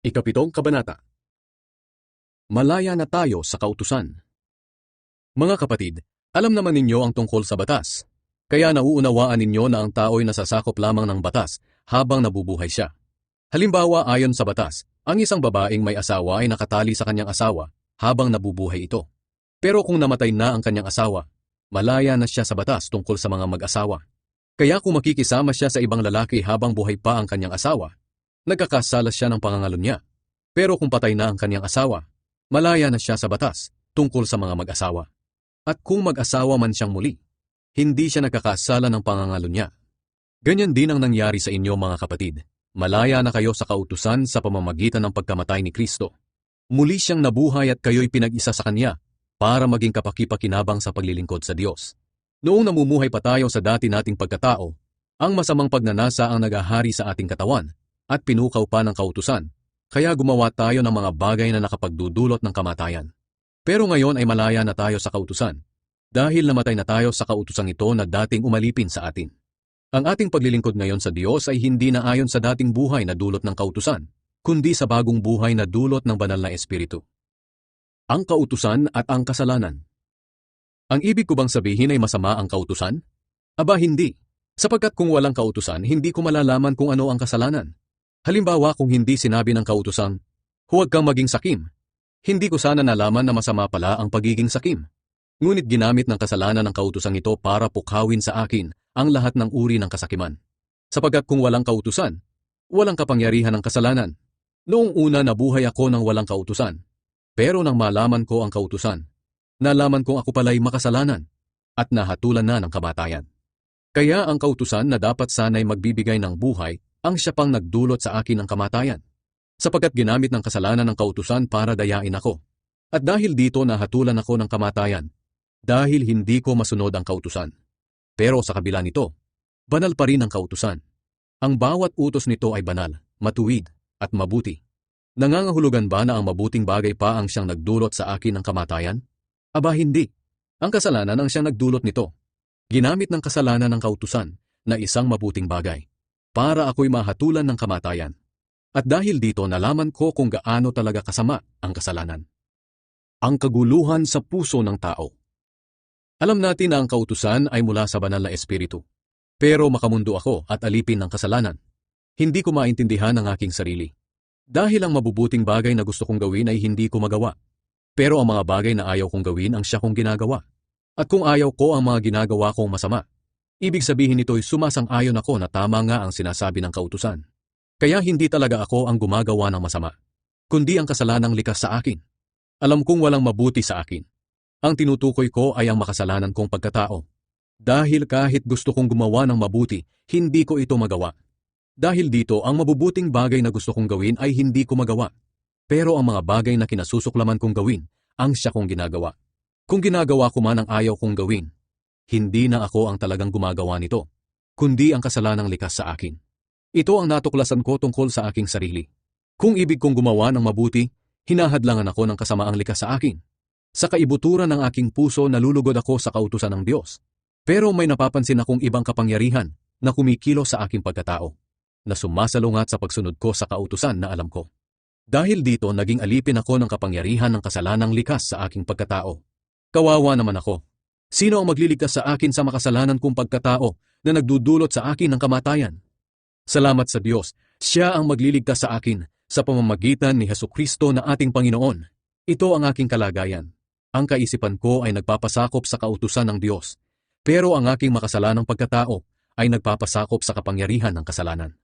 Ikapitong kabanata. Malaya na tayo sa kautusan. Mga kapatid, alam naman ninyo ang tungkol sa batas. Kaya nauunawaan ninyo na ang tao'y nasasakop lamang ng batas habang nabubuhay siya. Halimbawa, ayon sa batas, ang isang babaeng may asawa ay nakatali sa kanyang asawa habang nabubuhay ito. Pero kung namatay na ang kanyang asawa, malaya na siya sa batas tungkol sa mga mag-asawa. Kaya kung makikisama siya sa ibang lalaki habang buhay pa ang kanyang asawa, nagkakasala siya ng pangangalo niya. Pero kung patay na ang kanyang asawa, malaya na siya sa batas tungkol sa mga mag-asawa. At kung mag-asawa man siyang muli, hindi siya nagkakasala ng pangangalo niya. Ganyan din ang nangyari sa inyo, mga kapatid. Malaya na kayo sa kautusan sa pamamagitan ng pagkamatay ni Kristo. Muli siyang nabuhay at kayo'y pinag-isa sa Kanya para maging kapakipakinabang sa paglilingkod sa Diyos. Noong namumuhay pa tayo sa dati nating pagkatao, ang masamang pagnanasa ang nagahari sa ating katawan at pinukaw pa ng kautusan, kaya gumawa tayo ng mga bagay na nakapagdudulot ng kamatayan. Pero ngayon ay malaya na tayo sa kautusan, dahil namatay na tayo sa kautusang ito na dating umalipin sa atin. Ang ating paglilingkod ngayon sa Diyos ay hindi na ayon sa dating buhay na dulot ng kautusan, kundi sa bagong buhay na dulot ng banal na Espiritu. Ang kautusan at ang kasalanan. Ang ibig ko bang sabihin ay masama ang kautusan? Aba, hindi. Sapagkat kung walang kautusan, hindi ko malalaman kung ano ang kasalanan. Halimbawa, kung hindi sinabi ng kautusang, huwag kang maging sakim, hindi ko sana nalaman na masama pala ang pagiging sakim. Ngunit ginamit ng kasalanan ng kautusang ito para pukhawin sa akin ang lahat ng uri ng kasakiman. Sapagkat kung walang kautusan, walang kapangyarihan ng kasalanan. Noong una nabuhay ako ng walang kautusan. Pero nang malaman ko ang kautusan, nalaman kong ako pala'y makasalanan at nahatulan na ng kamatayan. Kaya ang kautusan na dapat sana'y magbibigay ng buhay ang siya pang nagdulot sa akin ng kamatayan. Sapagkat ginamit ng kasalanan ng kautusan para dayain ako. At dahil dito nahatulan ako ng kamatayan, dahil hindi ko masunod ang kautusan. Pero sa kabila nito, banal pa rin ang kautusan. Ang bawat utos nito ay banal, matuwid, at mabuti. Nangangahulugan ba na ang mabuting bagay pa ang siyang nagdulot sa akin ng kamatayan? Aba, hindi. Ang kasalanan ang siyang nagdulot nito. Ginamit ng kasalanan ng kautusan na isang mabuting bagay para ako'y mahatulan ng kamatayan. At dahil dito nalaman ko kung gaano talaga kasama ang kasalanan. Ang kaguluhan sa puso ng tao. Alam natin na ang kautusan ay mula sa banal na Espiritu. Pero makamundo ako at alipin ng kasalanan. Hindi ko maintindihan ang aking sarili. Dahil ang mabubuting bagay na gusto kong gawin ay hindi ko magawa. Pero ang mga bagay na ayaw kong gawin ang siya kong ginagawa. At kung ayaw ko ang mga ginagawa kong masama, ibig sabihin nito'y sumasang-ayon ako na tama nga ang sinasabi ng kautusan. Kaya hindi talaga ako ang gumagawa ng masama, kundi ang kasalanang likas sa akin. Alam kong walang mabuti sa akin. Ang tinutukoy ko ay ang makasalanan kong pagkatao. Dahil kahit gusto kong gumawa ng mabuti, hindi ko ito magawa. Dahil dito, ang mabubuting bagay na gusto kong gawin ay hindi ko magawa. Pero ang mga bagay na kinasusuklaman kong gawin, ang siya kong ginagawa. Kung ginagawa ko man ang ayaw kong gawin, hindi na ako ang talagang gumagawa nito, kundi ang kasalanang likas sa akin. Ito ang natuklasan ko tungkol sa aking sarili. Kung ibig kong gumawa ng mabuti, hinahadlangan ako ng kasamaang likas sa akin. Sa kaibuturan ng aking puso nalulugod ako sa kautusan ng Diyos. Pero may napapansin akong ibang kapangyarihan na kumikilos sa aking pagkatao, na sumasalungat sa pagsunod ko sa kautusan na alam ko. Dahil dito naging alipin ako ng kapangyarihan ng kasalanang likas sa aking pagkatao. Kawawa naman ako. Sino ang magliligtas sa akin sa makasalanan kong pagkatao na nagdudulot sa akin ng kamatayan? Salamat sa Diyos, Siya ang magliligtas sa akin sa pamamagitan ni Hesukristo na ating Panginoon. Ito ang aking kalagayan. Ang kaisipan ko ay nagpapasakop sa kautusan ng Diyos, pero ang aking makasalanang pagkatao ay nagpapasakop sa kapangyarihan ng kasalanan.